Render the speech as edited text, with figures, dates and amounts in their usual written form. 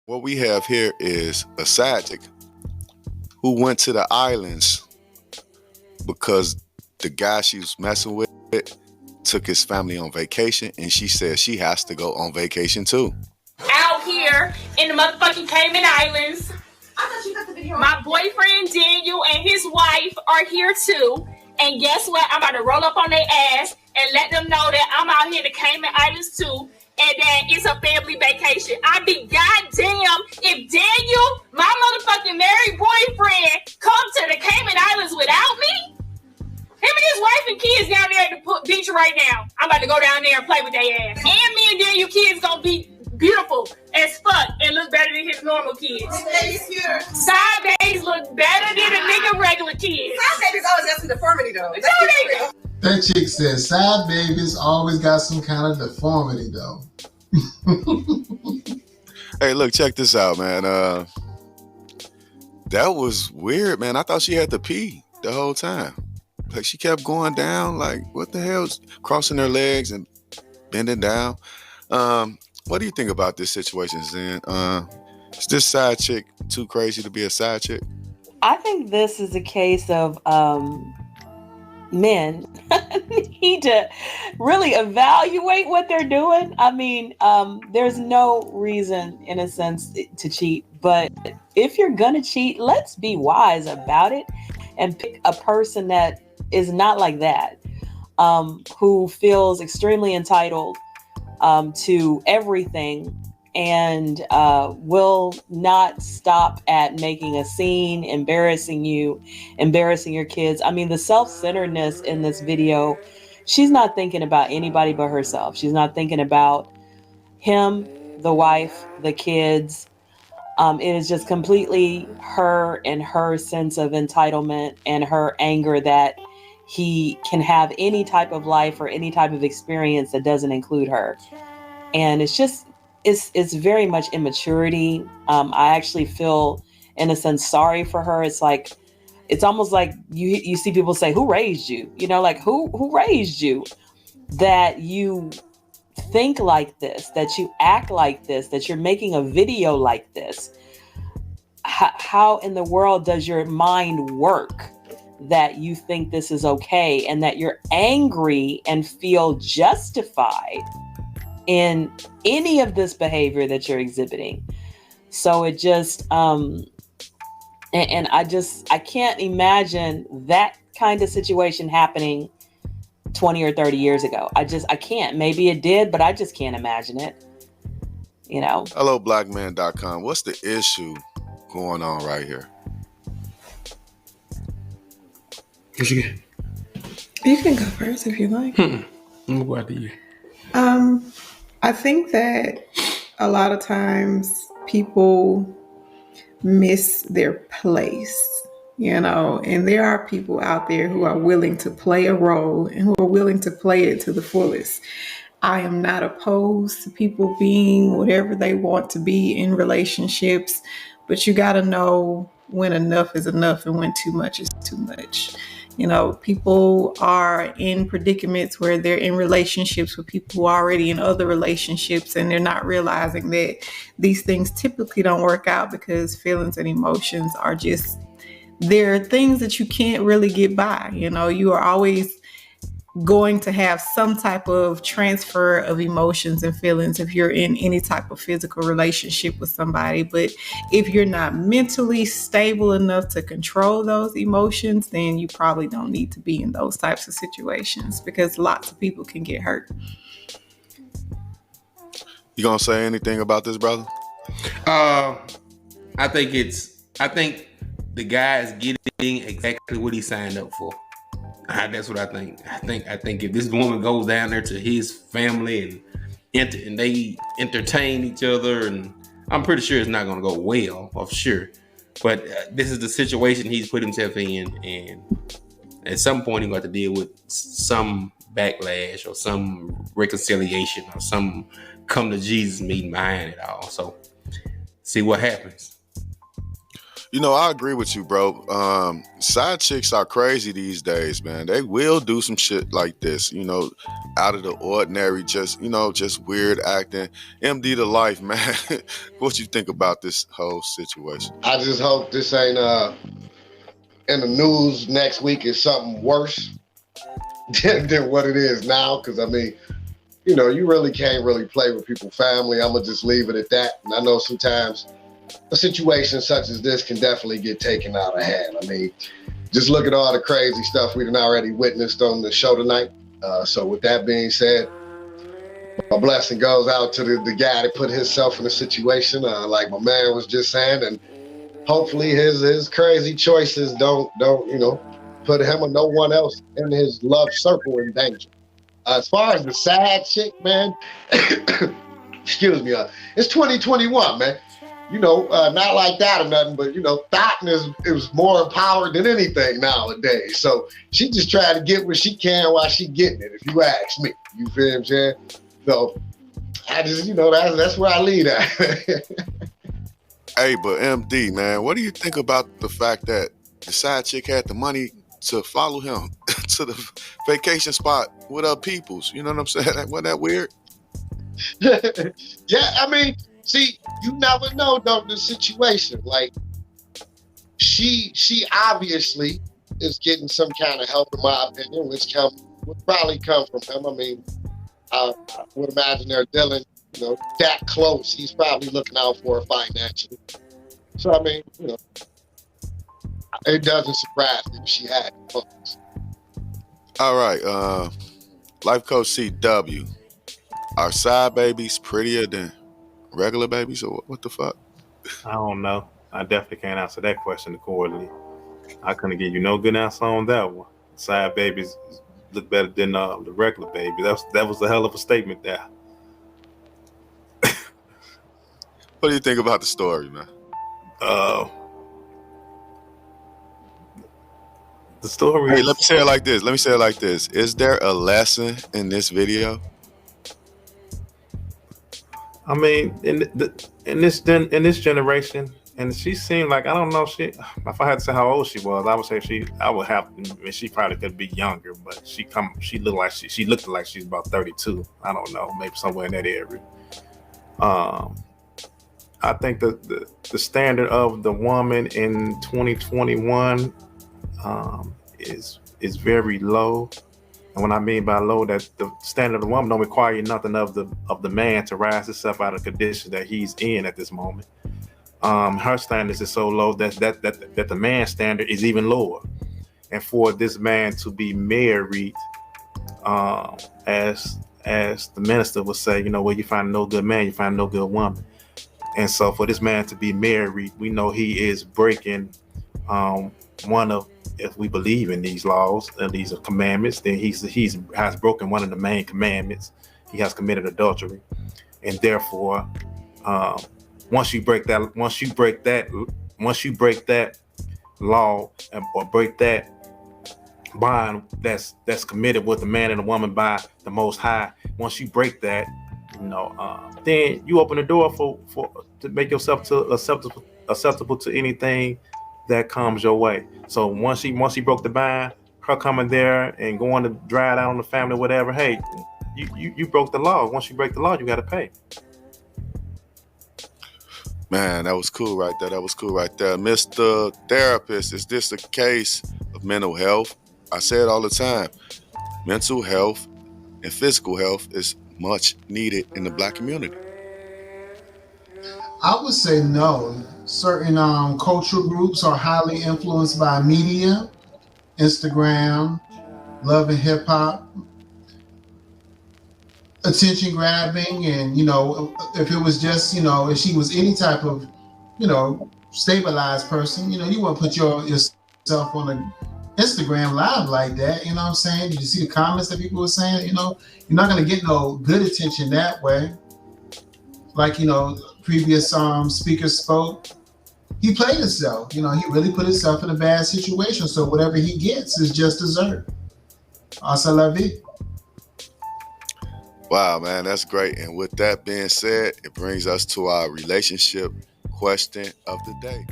What we have here is a sadic who went to the islands because the guy she was messing with took his family on vacation, and she said she has to go on vacation too. Out here in the motherfucking Cayman Islands. My boyfriend Daniel and his wife are here too. And guess what? I'm about to roll up on their ass and let them know that I'm out here in the Cayman Islands too. And that it's a family vacation. I'd be goddamn if Daniel, my motherfucking married boyfriend, come to the Cayman Islands without me. Him and his wife and kids down there at the beach right now. I'm about to go down there and play with their ass. And me and Daniel kids gonna be beautiful as fuck and look better than his normal kids. Side babies look better than a nigga regular kids. Side babies always got some deformity though. That chick said side babies always got some kind of deformity though. Hey, look, check this out, man. That was weird, man. I thought she had to pee the whole time. Like, she kept going down, like, what the hell? Crossing her legs and bending down. What do you think about this situation, Zen? Is this side chick too crazy to be a side chick? I think this is a case of men need to really evaluate what they're doing. I mean, there's no reason, in a sense, to cheat. But if you're going to cheat, let's be wise about it and pick a person that is not like that, who feels extremely entitled to everything and will not stop at making a scene, embarrassing you, embarrassing your kids. I mean, the self-centeredness in this video, she's not thinking about anybody but herself. She's not thinking about him, the wife, the kids. It is just completely her and her sense of entitlement and her anger that he can have any type of life or any type of experience that doesn't include her. And it's just, it's very much immaturity. I actually feel, in a sense, sorry for her. It's like, it's almost like you see people say, who raised you? You know, like who raised you? That you think like this, that you act like this, that you're making a video like this. How in the world does your mind work that you think this is okay and that you're angry and feel justified in any of this behavior that you're exhibiting? So it just, and I can't imagine that kind of situation happening 20 or 30 years ago. I can't. Maybe it did, but I just can't imagine it. You know? HelloBlackman.com. What's the issue going on right here? What you get? You can go first if you like. I'm gonna go after you. I think that a lot of times people miss their place, you know, and there are people out there who are willing to play a role and who are willing to play it to the fullest. I am not opposed to people being whatever they want to be in relationships, but you got to know when enough is enough and when too much is too much. You know, people are in predicaments where they're in relationships with people who are already in other relationships, and they're not realizing that these things typically don't work out because feelings and emotions are just, they're things that you can't really get by. You know, you are always going to have some type of transfer of emotions and feelings if you're in any type of physical relationship with somebody. But if you're not mentally stable enough to control those emotions, then you probably don't need to be in those types of situations, because lots of people can get hurt. You gonna say anything about this, brother? I think the guy is getting exactly what he signed up for. That's what I think. I think if this woman goes down there to his family and they entertain each other, and I'm pretty sure it's not going to go well, for sure. But this is the situation he's put himself in, and at some point he's going to deal with some backlash or some reconciliation or some come to Jesus meeting behind it all. So see what happens. You know, I agree with you, bro. Side chicks are crazy these days, man. They will do some shit like this, out of the ordinary, just weird acting. MD to life, man. What you think about this whole situation? I just hope this ain't in the news next week is something worse than what it is now. Because I mean, you really can't really play with people's family. I'm gonna just leave it at that. And I know sometimes a situation such as this can definitely get taken out of hand. I mean, just look at all the crazy stuff we've already witnessed on the show tonight. So with that being said, my blessing goes out to the guy that put himself in a situation like my man was just saying, and hopefully his crazy choices don't put him or no one else in his love circle in danger. As far as the sad chick, man, excuse me, it's 2021, man. Not like that or nothing, but thought is more empowered than anything nowadays. So she just trying to get what she can while she getting it, if you ask me. You feel what I'm saying? So I just, that's where I lead at. Hey, but MD, man, what do you think about the fact that the side chick had the money to follow him to the vacation spot with her peoples? You know what I'm saying? Wasn't that weird? Yeah, I mean, see, you never know, though, the situation. Like, she obviously is getting some kind of help, in my opinion, which would probably come from him. I mean, I would imagine they're dealing, that close. He's probably looking out for her financially. So, I mean, it doesn't surprise me if she had funds. All right, Life Coach CW. Are side babies prettier than regular babies, or what the fuck? I don't know. I definitely can't answer that question accordingly. I couldn't give you no good answer on that one. Side babies look better than the regular baby. That was a hell of a statement there. What do you think about the story, man? The story. Hey, let me say it like this. Is there a lesson in this video? I mean, in this generation, and she seemed like, I don't know, if I had to say how old she was, I would say she probably could be younger, but she looked like she's about 32. I don't know, maybe somewhere in that area. I think the standard of the woman in 2021 is very low. And what I mean by low, that the standard of the woman don't require nothing of the man to rise himself out of the condition that he's in at this moment. Her standards is so low that the man's standard is even lower. And for this man to be married, as the minister would say, where you find no good man, you find no good woman. And so for this man to be married, we know he is breaking one of, if we believe in these laws and these commandments, then he has broken one of the main commandments. He has committed adultery, and therefore, once you break that law or break that bond that's committed with the man and the woman by the Most High, once you break that, then you open the door for to make yourself acceptable to anything that comes your way. So once she broke the bind, her coming there and going to drive out on the family, whatever, hey, you broke the law. Once you break the law, you got to pay. Man, that was cool right there. Mr. Therapist, is this a case of mental health? I say it all the time. Mental health and physical health is much needed in the Black community. I would say no. Certain cultural groups are highly influenced by media, Instagram, love and hip hop, attention grabbing, and if it was just if she was any type of stabilized person, you wouldn't put yourself on an Instagram live like that. You know what I'm saying? Did you see the comments that people were saying? You're not gonna get no good attention that way. Like previous speakers spoke. He played himself. He really put himself in a bad situation. So whatever he gets is just deserved. Hasta la vie. Wow, man, that's great. And with that being said, it brings us to our relationship question of the day.